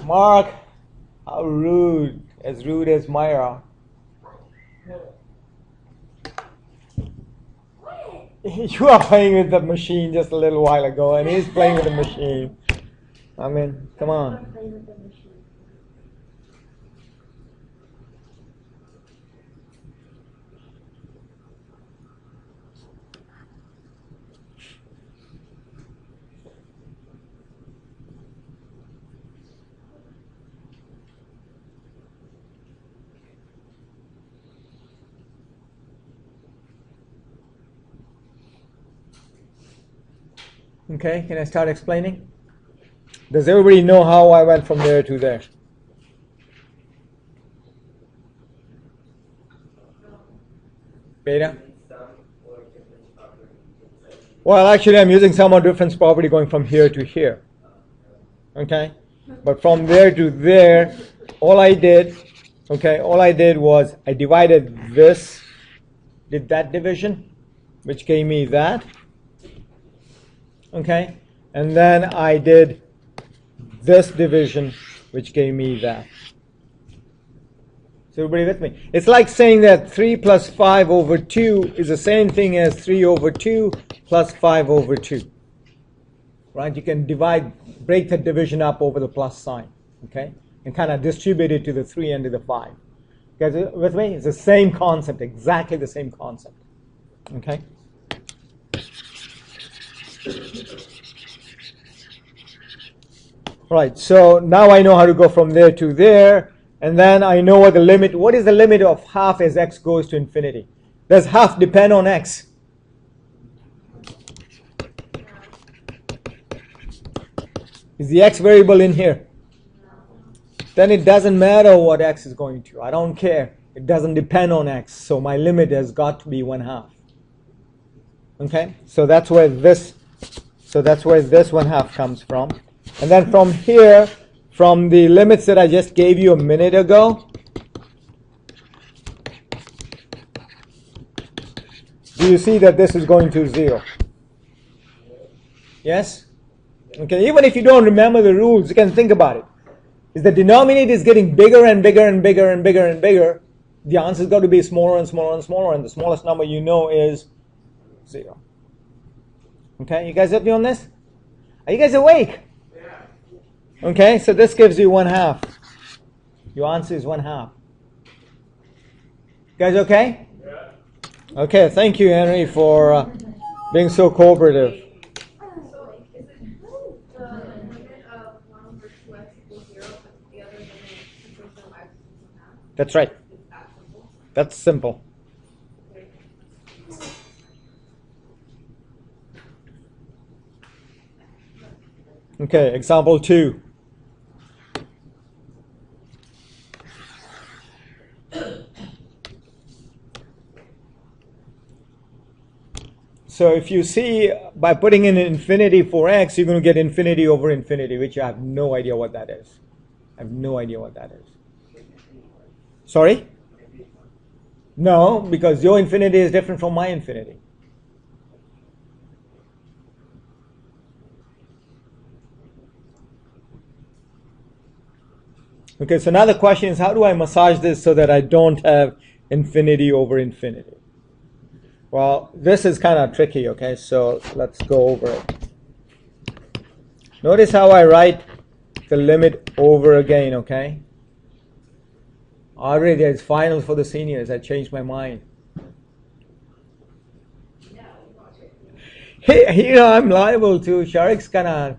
Mark, how rude. As rude as Myra. You are playing with the machine just a little while ago, and he's playing with the machine. I mean, come on. Okay, can I start explaining? Does everybody know how I went from there to there? Beta? Well, actually, I'm using somewhat difference property going from here to here. Okay? But from there to there, all I did was I divided this, did that division, which gave me that. Okay? And then I did this division, which gave me that. So everybody with me? It's like saying that 3 plus 5 over 2 is the same thing as 3 over 2 plus 5 over 2. Right? You can break the division up over the plus sign. Okay? And kind of distribute it to the 3 and to the 5. You guys with me? It's the same concept, exactly the same concept. Okay? Right, so now I know how to go from there to there, and then I know what is the limit of half as x goes to infinity? Does half depend on x? Is the x variable in here? Then it doesn't matter what x is going to. I don't care. It doesn't depend on x, so my limit has got to be 1/2. Okay, so that's where this 1/2 comes from. And then from here, from the limits that I just gave you a minute ago, do you see that this is going to 0? Yes? Okay, even if you don't remember the rules, you can think about it. If the denominator is getting bigger and bigger and bigger and bigger and bigger, the answer's got to be smaller and smaller and smaller, and the smallest number you know is 0. Okay, you guys with me on this? Are you guys awake? Okay, so this gives you 1/2. Your answer is 1/2. You guys okay? Yeah. Okay, thank you, Henry, for being so cooperative. So is it the limit of 1 over 2x equals 0, but the other limit equals no x equals 1/2? That's right. Is that simple? That's simple. Okay, example 2. So if you see, by putting in infinity for x, you're going to get infinity over infinity, which I have no idea what that is. I have no idea what that is. Sorry? No, because your infinity is different from my infinity. Okay, so now the question is, how do I massage this so that I don't have infinity over infinity? Well, this is kind of tricky, okay, so let's go over it. Notice how I write the limit over again, okay? Already there's finals for the seniors. I changed my mind. Hey, you know, I'm liable to. Sharik's kind of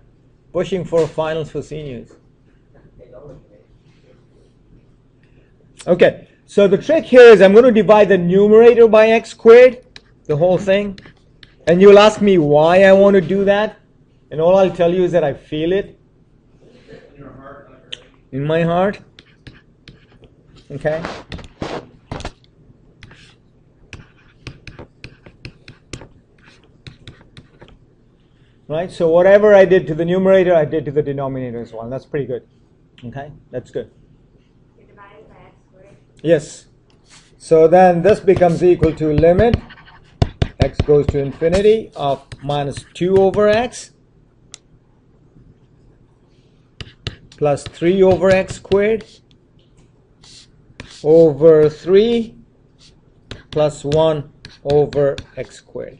pushing for finals for seniors. Okay, so the trick here is I'm going to divide the numerator by x squared, the whole thing. And you'll ask me why I want to do that. And all I'll tell you is that I feel it. In my heart. Okay. Right, so whatever I did to the numerator, I did to the denominator as well. That's pretty good. Okay, that's good. You're divided by x squared? Yes. So then this becomes equal to limit x goes to infinity of minus 2 over x plus 3 over x squared over 3 plus 1 over x squared.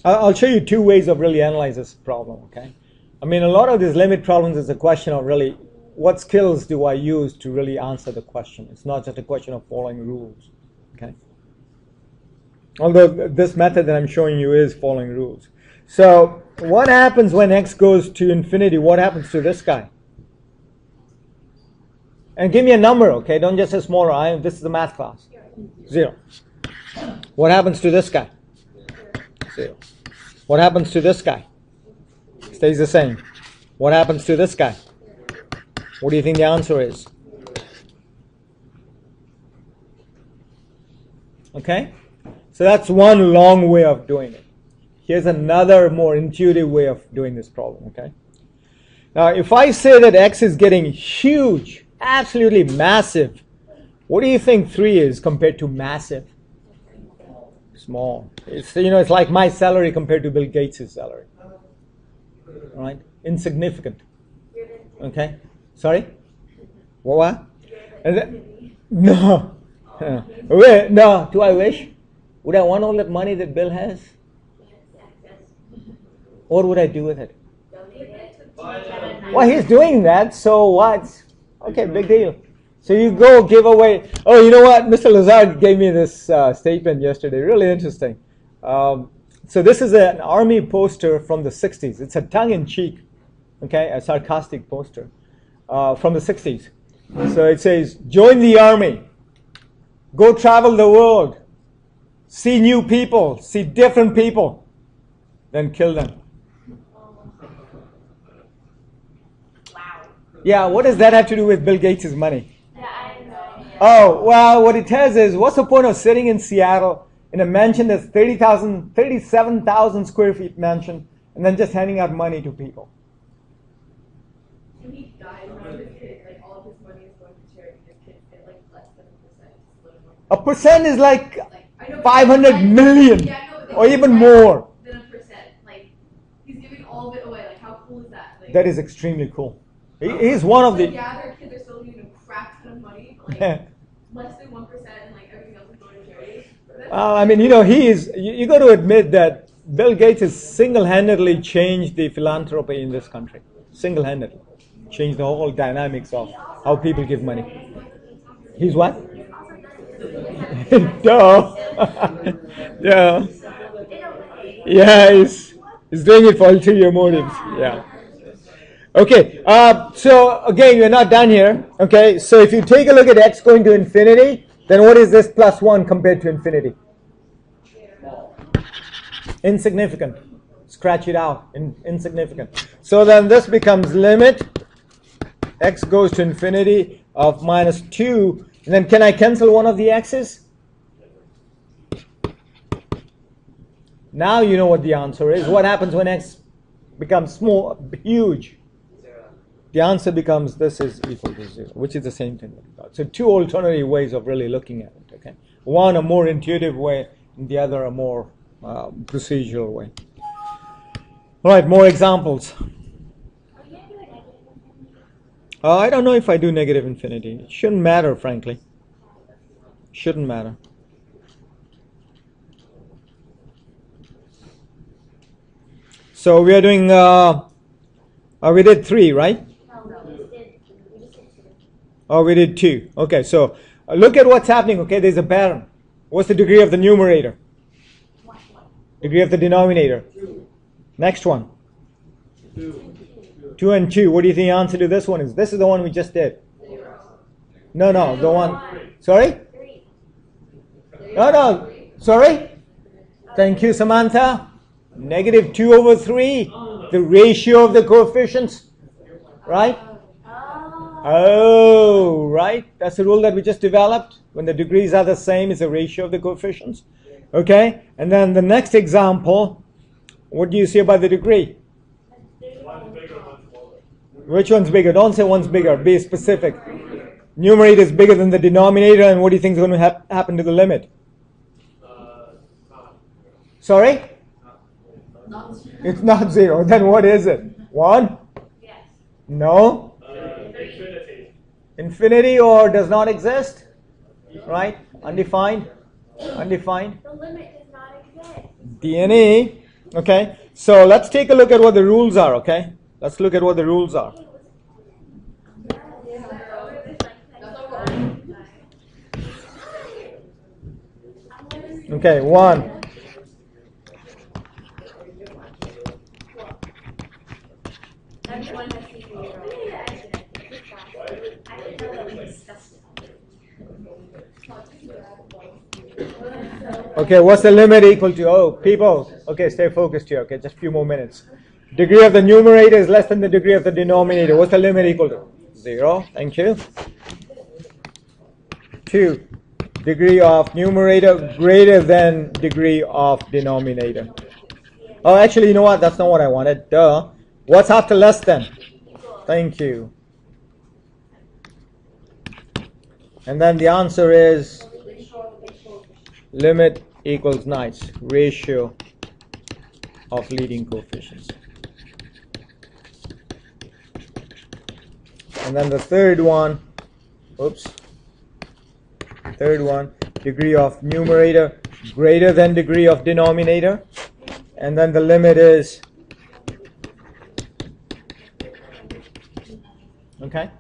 I'll show you two ways of really analyzing this problem, okay? I mean, a lot of these limit problems is a question of really what skills do I use to really answer the question. It's not just a question of following rules, okay? Although this method that I'm showing you is following rules. So what happens when x goes to infinity? What happens to this guy? And give me a number, okay? Don't just say smaller. This is a math class. 0. What happens to this guy? 0. What happens to this guy? Stays the same. What happens to this guy? What do you think the answer is? Okay? So that's one long way of doing it. Here's another more intuitive way of doing this problem, okay? Now, if I say that x is getting huge, absolutely massive, what do you think 3 is compared to massive? Small. It's, it's like my salary compared to Bill Gates' salary. All right? Insignificant. Okay? Sorry? What? No. No. Do I wish? Would I want all that money that Bill has? What would I do with it? Well, he's doing that, so what? Okay, big deal. So you go give away. Oh, you know what? Mr. Lazard gave me this statement yesterday. Really interesting. So this is an army poster from the 60s. It's a tongue-in-cheek, okay, a sarcastic poster from the 60s. So it says, join the army. Go travel the world. See new people. See different people. Then kill them. Wow. Yeah, what does that have to do with Bill Gates' money? Yeah, I know. Oh, well, what it says is, what's the point of sitting in Seattle in a mansion that's 37,000 square feet mansion and then just handing out money to people? When he died, around his kids, like all of his money is going to charity. His kids get like less than a percent. 1% is like I know, 500 million yeah, no, or even more. Than a percent. Like, he's giving all of it away. Like, how cool is that? Like, That is extremely cool. He's one of the... Yeah, their kids are still giving a crap ton of money, but like, less than 1% and like everything else is going to charity. I mean, he is... You got to admit that Bill Gates has single-handedly changed the philanthropy in this country. Single-handedly. Changed the whole dynamics of how people give money. He's what? Duh. Yeah. Yeah, he's doing it for ulterior motives. Yeah. Okay, so again, we're not done here. Okay, so if you take a look at x going to infinity, then what is this plus 1 compared to infinity? Insignificant. Scratch it out. Insignificant. So then this becomes limit x goes to infinity of minus 2. And then can I cancel one of the x's? Now you know what the answer is. What happens when x becomes small, huge? The answer becomes this is equal to 0, which is the same thing. So two alternative ways of really looking at it. Okay, one a more intuitive way, and the other a more procedural way. All right, more examples. I don't know if I do negative infinity. It shouldn't matter, frankly. Shouldn't matter. So we are doing. We did 3, right? Oh, we did 2. Okay, so look at what's happening. Okay, there's a pattern. What's the degree of the numerator? Degree of the denominator? Next one. 2 and 2. What do you think the answer to this one is? This is the one we just did. No, the one. Sorry? No. Sorry? Thank you, Samantha. Negative 2 over 3. The ratio of the coefficients. Right? Oh, right. That's the rule that we just developed. When the degrees are the same, it's the ratio of the coefficients. Okay? And then the next example, what do you see about the degree? Which one's bigger? Don't say one's bigger. Be specific. Numerator is bigger than the denominator, and what do you think is going to happen to the limit? Sorry? It's not 0. Then what is it? 1? Yes. No. Infinity. Infinity or does not exist? Right? Undefined? Undefined? The limit does not exist. DNA. Okay. So let's take a look at what the rules are, okay? Let's look at what the rules are. Okay, 1. Everyone has seen the Okay, what's the limit equal to? Oh, people. Okay, stay focused here. Okay, just a few more minutes. Degree of the numerator is less than the degree of the denominator. What's the limit equal to? 0. Thank you. 2. Degree of numerator greater than degree of denominator. Oh, actually, you know what? That's not what I wanted. Duh. What's after less than? Thank you. And then the answer is limit equals nice. Ratio of leading coefficients. And then the third one, third one, degree of numerator greater than degree of denominator. And then the limit is, okay?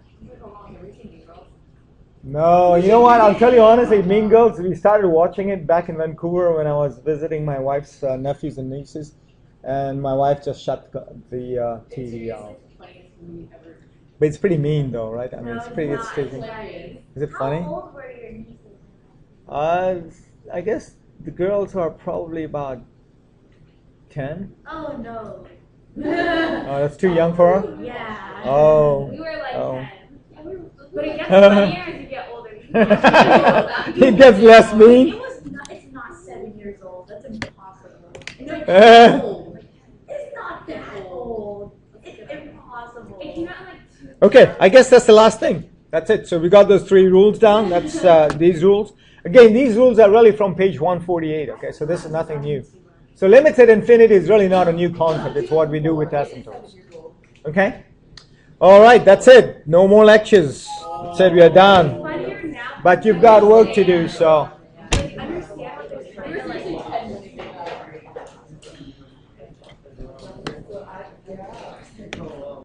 No, you know what? I'll tell you honestly, Mean Girls, we started watching it back in Vancouver when I was visiting my wife's nephews and nieces. And my wife just shut the TV off. But it's pretty mean though, right? I mean, it's pretty, it's taking. Is it funny? How old were your nieces? I guess the girls are probably about 10. Oh no. Oh, that's too young for her? Yeah. Oh. We were like Oh. 10. But it gets funnier as you get older. It gets less mean. It's not 7 years old. That's impossible. It's like old. It's not that old. It's impossible. It came out like Okay, I guess that's the last thing. That's it. So we got those 3 rules down. That's these rules. Again, these rules are really from page 148. Okay, so this is nothing new. So limits at infinity is really not a new concept. It's what we do with asymptotes. Okay? All right, that's it. No more lectures. That's it. We are done. But you've got work to do, so